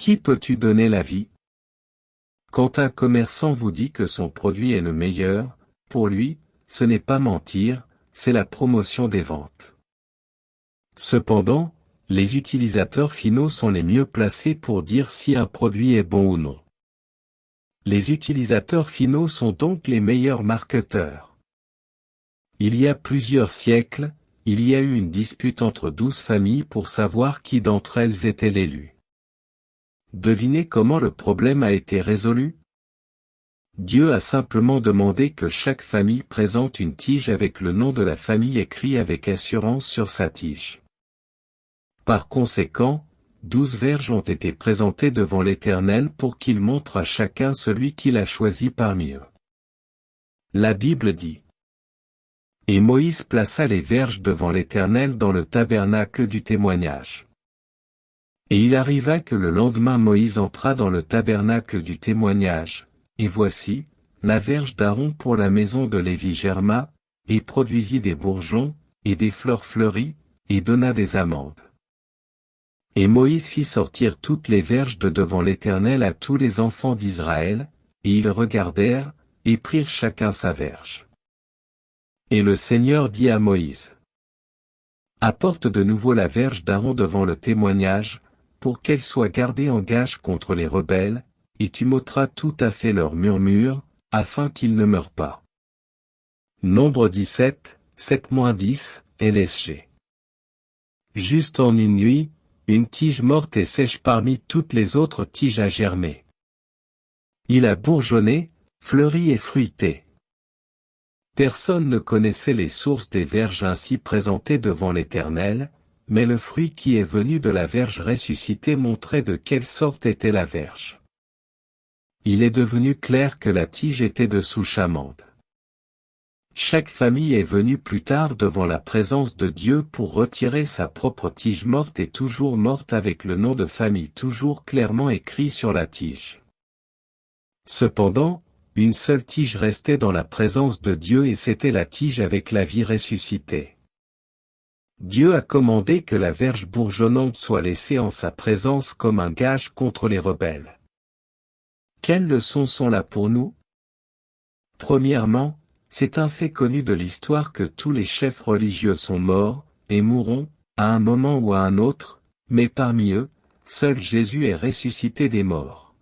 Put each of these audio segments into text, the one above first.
Qui peux-tu donner la vie? Quand un commerçant vous dit que son produit est le meilleur, pour lui, ce n'est pas mentir, c'est la promotion des ventes. Cependant, les utilisateurs finaux sont les mieux placés pour dire si un produit est bon ou non. Les utilisateurs finaux sont donc les meilleurs marketeurs. Il y a plusieurs siècles, il y a eu une dispute entre 12 familles pour savoir qui d'entre elles était l'élu. Devinez comment le problème a été résolu? Dieu a simplement demandé que chaque famille présente une tige avec le nom de la famille écrit avec assurance sur sa tige. Par conséquent, 12 verges ont été présentées devant l'Éternel pour qu'il montre à chacun celui qu'il a choisi parmi eux. La Bible dit: Et Moïse plaça les verges devant l'Éternel dans le tabernacle du témoignage. Et il arriva que le lendemain Moïse entra dans le tabernacle du témoignage, et voici, la verge d'Aaron pour la maison de Lévi germa, et produisit des bourgeons, et des fleurs fleuries, et donna des amandes. Et Moïse fit sortir toutes les verges de devant l'Éternel à tous les enfants d'Israël, et ils regardèrent, et prirent chacun sa verge. Et le Seigneur dit à Moïse: Apporte de nouveau la verge d'Aaron devant le témoignage, pour qu'elle soit gardée en gage contre les rebelles, et tu m'ôteras tout à fait leur murmure, afin qu'ils ne meurent pas. Nombre 17, 7-10, LSG. Juste en une nuit, une tige morte et sèche parmi toutes les autres tiges a germé. Il a bourgeonné, fleuri et fruité. Personne ne connaissait les sources des verges ainsi présentées devant l'Éternel, mais le fruit qui est venu de la verge ressuscitée montrait de quelle sorte était la verge. Il est devenu clair que la tige était de souche amande. Chaque famille est venue plus tard devant la présence de Dieu pour retirer sa propre tige morte et toujours morte avec le nom de famille toujours clairement écrit sur la tige. Cependant, une seule tige restait dans la présence de Dieu et c'était la tige avec la vie ressuscitée. Dieu a commandé que la verge bourgeonnante soit laissée en sa présence comme un gage contre les rebelles. Quelles leçons sont là pour nous? Premièrement, c'est un fait connu de l'histoire que tous les chefs religieux sont morts, et mourront, à un moment ou à un autre, mais parmi eux, seul Jésus est ressuscité des morts.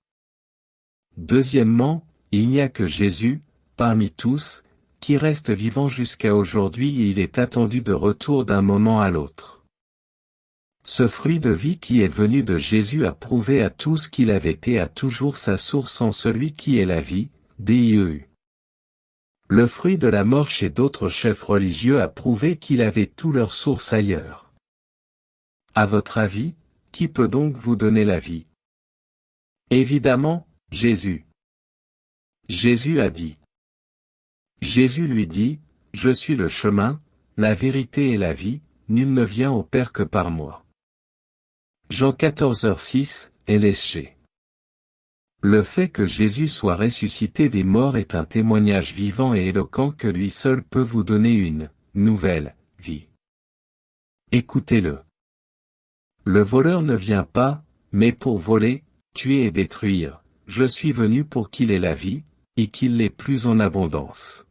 Deuxièmement, il n'y a que Jésus, parmi tous, qui reste vivant jusqu'à aujourd'hui et il est attendu de retour d'un moment à l'autre. Ce fruit de vie qui est venu de Jésus a prouvé à tous qu'il avait été à toujours sa source en celui qui est la vie, DIEU. Le fruit de la mort chez d'autres chefs religieux a prouvé qu'il avait tout leur source ailleurs. À votre avis, qui peut donc vous donner la vie? Évidemment, Jésus. Jésus a dit. Jésus lui dit, « Je suis le chemin, la vérité et la vie, nul ne vient au Père que par moi. » Jean 14h6, LSG. Le fait que Jésus soit ressuscité des morts est un témoignage vivant et éloquent que lui seul peut vous donner une nouvelle vie. Écoutez-le. Le voleur ne vient pas, mais pour voler, tuer et détruire. Je suis venu pour qu'il ait la vie, et qu'il l'ait plus en abondance.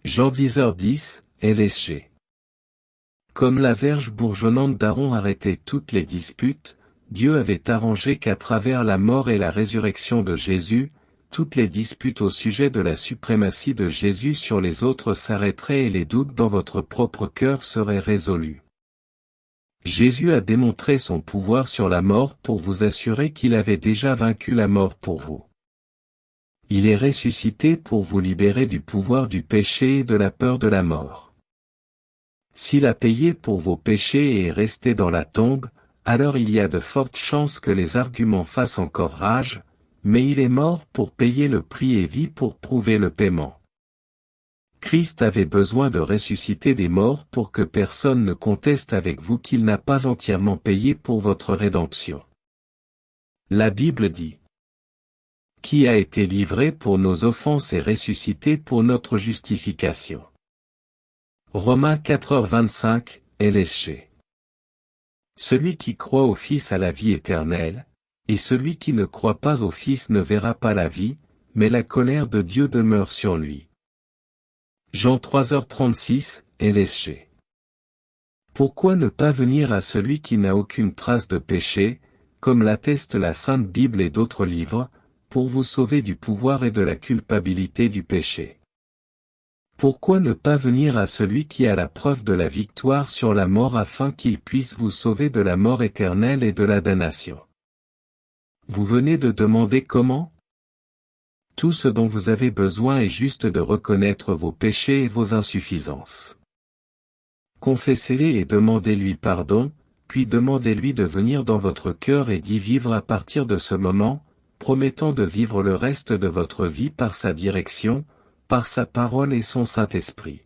Jean 10h10, LSG. Comme la verge bourgeonnante d'Aaron arrêtait toutes les disputes, Dieu avait arrangé qu'à travers la mort et la résurrection de Jésus, toutes les disputes au sujet de la suprématie de Jésus sur les autres s'arrêteraient et les doutes dans votre propre cœur seraient résolus. Jésus a démontré son pouvoir sur la mort pour vous assurer qu'il avait déjà vaincu la mort pour vous. Il est ressuscité pour vous libérer du pouvoir du péché et de la peur de la mort. S'il a payé pour vos péchés et est resté dans la tombe, alors il y a de fortes chances que les arguments fassent encore rage, mais il est mort pour payer le prix et vit pour prouver le paiement. Christ avait besoin de ressusciter des morts pour que personne ne conteste avec vous qu'il n'a pas entièrement payé pour votre rédemption. La Bible dit: Qui a été livré pour nos offenses et ressuscité pour notre justification. Romains 4h25, LSG. Celui qui croit au Fils a la vie éternelle, Et celui qui ne croit pas au Fils ne verra pas la vie, mais la colère de Dieu demeure sur lui. Jean 3h36, LSG. Pourquoi ne pas venir à celui qui n'a aucune trace de péché, comme l'atteste la Sainte Bible et d'autres livres, pour vous sauver du pouvoir et de la culpabilité du péché? Pourquoi ne pas venir à celui qui a la preuve de la victoire sur la mort afin qu'il puisse vous sauver de la mort éternelle et de la damnation? Vous venez de demander comment? Tout ce dont vous avez besoin est juste de reconnaître vos péchés et vos insuffisances. Confessez-les et demandez-lui pardon, puis demandez-lui de venir dans votre cœur et d'y vivre à partir de ce moment, promettant de vivre le reste de votre vie par sa direction, par sa parole et son Saint-Esprit.